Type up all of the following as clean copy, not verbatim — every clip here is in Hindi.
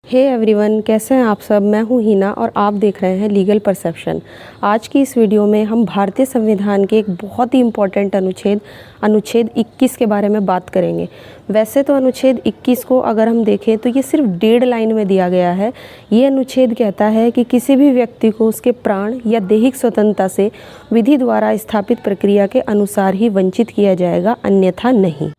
हे एवरीवन, कैसे हैं आप सब। मैं हूं हीना और आप देख रहे हैं लीगल परसेप्शन। आज की इस वीडियो में हम भारतीय संविधान के एक बहुत ही इम्पॉर्टेंट अनुच्छेद 21 के बारे में बात करेंगे। वैसे तो अनुच्छेद 21 को अगर हम देखें तो ये सिर्फ 1.5 लाइन में दिया गया है। ये अनुच्छेद कहता है कि किसी भी व्यक्ति को उसके प्राण या दैहिक स्वतंत्रता से विधि द्वारा स्थापित प्रक्रिया के अनुसार ही वंचित किया जाएगा, अन्यथा नहीं।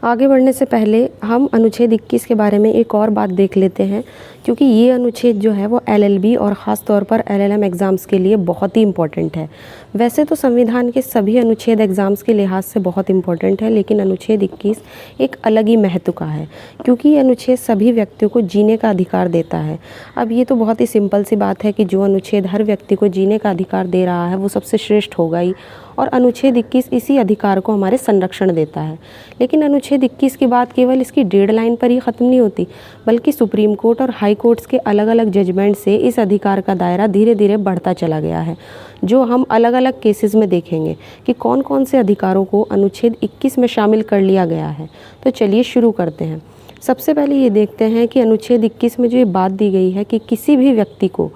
आगे बढ़ने से पहले हम अनुच्छेद 21 के बारे में एक और बात देख लेते हैं, क्योंकि ये अनुच्छेद जो है वो LLB और ख़ास तौर पर LLM एग्ज़ाम्स के लिए बहुत ही इम्पोर्टेंट है। वैसे तो संविधान के सभी अनुच्छेद एग्ज़ाम्स के लिहाज से बहुत इम्पोर्टेंट है, लेकिन अनुच्छेद 21 एक अलग ही महत्व का है, क्योंकि ये अनुच्छेद सभी व्यक्तियों को जीने का अधिकार देता है। अब ये तो बहुत ही सिंपल सी बात है कि जो अनुच्छेद हर व्यक्ति को जीने का अधिकार दे रहा है वो सबसे श्रेष्ठ होगा ही, और अनुच्छेद 21 इसी अधिकार को हमारे संरक्षण देता है। लेकिन अनुच्छेद 21 की बात केवल इसकी 1.5 लाइन पर ही ख़त्म नहीं होती, बल्कि सुप्रीम कोर्ट और हाई कोर्ट्स के अलग अलग जजमेंट से इस अधिकार का दायरा धीरे धीरे बढ़ता चला गया है, जो हम अलग अलग केसेस में देखेंगे कि कौन कौन से अधिकारों को अनुच्छेद 21 में शामिल कर लिया गया है। तो चलिए शुरू करते हैं। सबसे पहले ये देखते हैं कि अनुच्छेद 21 में जो ये बात दी गई है कि किसी भी व्यक्ति को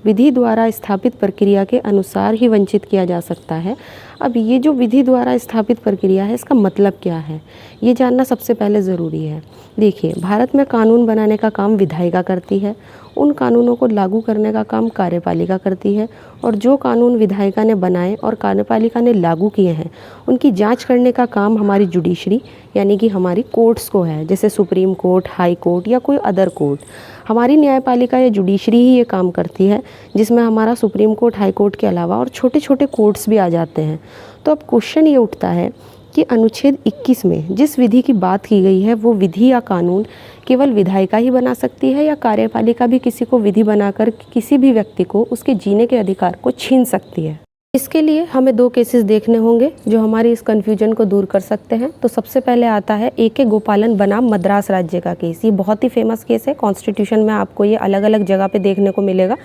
विधि द्वारा स्थापित प्रक्रिया के अनुसार ही वंचित किया जा सकता है। अब ये जो विधि द्वारा स्थापित प्रक्रिया है, इसका मतलब क्या है, ये जानना सबसे पहले ज़रूरी है। देखिए, भारत में कानून बनाने का काम विधायिका करती है, उन कानूनों को लागू करने का काम कार्यपालिका करती है, और जो कानून विधायिका ने बनाए और कार्यपालिका ने लागू किए हैं उनकी जांच करने का काम हमारी जुडिशरी यानी कि हमारी कोर्ट्स को है, जैसे सुप्रीम कोर्ट, हाई कोर्ट या कोई अदर कोर्ट। हमारी न्यायपालिका या जुडिशरी ही ये काम करती है, जिसमें हमारा सुप्रीम कोर्ट, हाई कोर्ट के अलावा और छोटे छोटे कोर्ट्स भी आ जाते हैं। तो अब क्वेश्चन ये उठता है कि अनुच्छेद 21 में जिस विधि की बात की गई है वो विधि या कानून केवल विधायिका ही बना सकती है, या कार्यपालिका भी किसी को विधि बनाकर किसी भी व्यक्ति को उसके जीने के अधिकार को छीन सकती है। इसके लिए हमें 2 केसेस देखने होंगे जो हमारी इस कन्फ्यूजन को दूर कर सकते हैं। तो सबसे पहले आता है AK गोपालन बनाम मद्रास राज्य का केस। ये बहुत ही फेमस केस है, कॉन्स्टिट्यूशन में आपको ये अलग अलग जगह पे देखने को मिलेगा।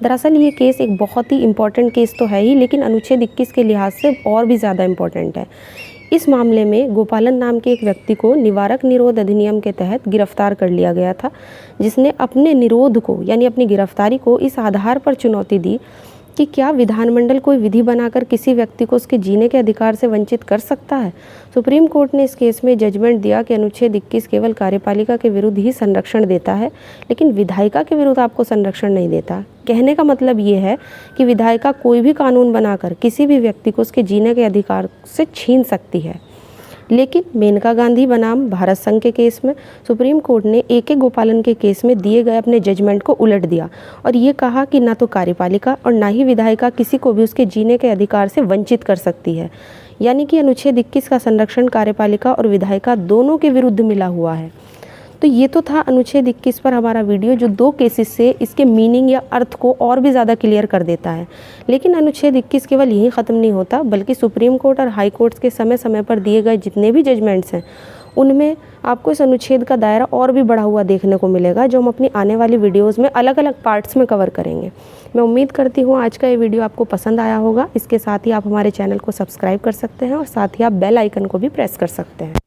दरअसल ये केस एक बहुत ही इम्पॉर्टेंट केस तो है ही, लेकिन अनुच्छेद 21 के लिहाज से और भी ज़्यादा इम्पॉर्टेंट है। इस मामले में गोपालन नाम के एक व्यक्ति को निवारक निरोध अधिनियम के तहत गिरफ्तार कर लिया गया था, जिसने अपने निरोध को यानी अपनी गिरफ्तारी को इस आधार पर चुनौती दी कि क्या विधानमंडल कोई विधि बनाकर किसी व्यक्ति को उसके जीने के अधिकार से वंचित कर सकता है। सुप्रीम कोर्ट ने इस केस में जजमेंट दिया कि अनुच्छेद 21 केवल कार्यपालिका के विरुद्ध ही संरक्षण देता है, लेकिन विधायिका के विरुद्ध आपको संरक्षण नहीं देता। कहने का मतलब ये है कि विधायिका कोई भी कानून बनाकर किसी भी व्यक्ति को उसके जीने के अधिकार से छीन सकती है। लेकिन मेनका गांधी बनाम भारत संघ के केस में सुप्रीम कोर्ट ने AK गोपालन के केस में दिए गए अपने जजमेंट को उलट दिया और ये कहा कि ना तो कार्यपालिका और ना ही विधायिका किसी को भी उसके जीने के अधिकार से वंचित कर सकती है। यानी कि अनुच्छेद 21 का संरक्षण कार्यपालिका और विधायिका दोनों के विरुद्ध मिला हुआ है। तो ये तो था अनुच्छेद 21 पर हमारा वीडियो, जो 2 केसेस से इसके मीनिंग या अर्थ को और भी ज़्यादा क्लियर कर देता है। लेकिन अनुच्छेद 21 केवल यहीं ख़त्म नहीं होता, बल्कि सुप्रीम कोर्ट और हाई कोर्ट्स के समय समय पर दिए गए जितने भी जजमेंट्स हैं उनमें आपको इस अनुच्छेद का दायरा और भी बढ़ा हुआ देखने को मिलेगा, जो हम अपनी आने वाली वीडियोज़ में अलग अलग पार्ट्स में कवर करेंगे। मैं उम्मीद करती हूँ आज का ये वीडियो आपको पसंद आया होगा। इसके साथ ही आप हमारे चैनल को सब्सक्राइब कर सकते हैं और साथ ही आप बेल आइकन को भी प्रेस कर सकते हैं।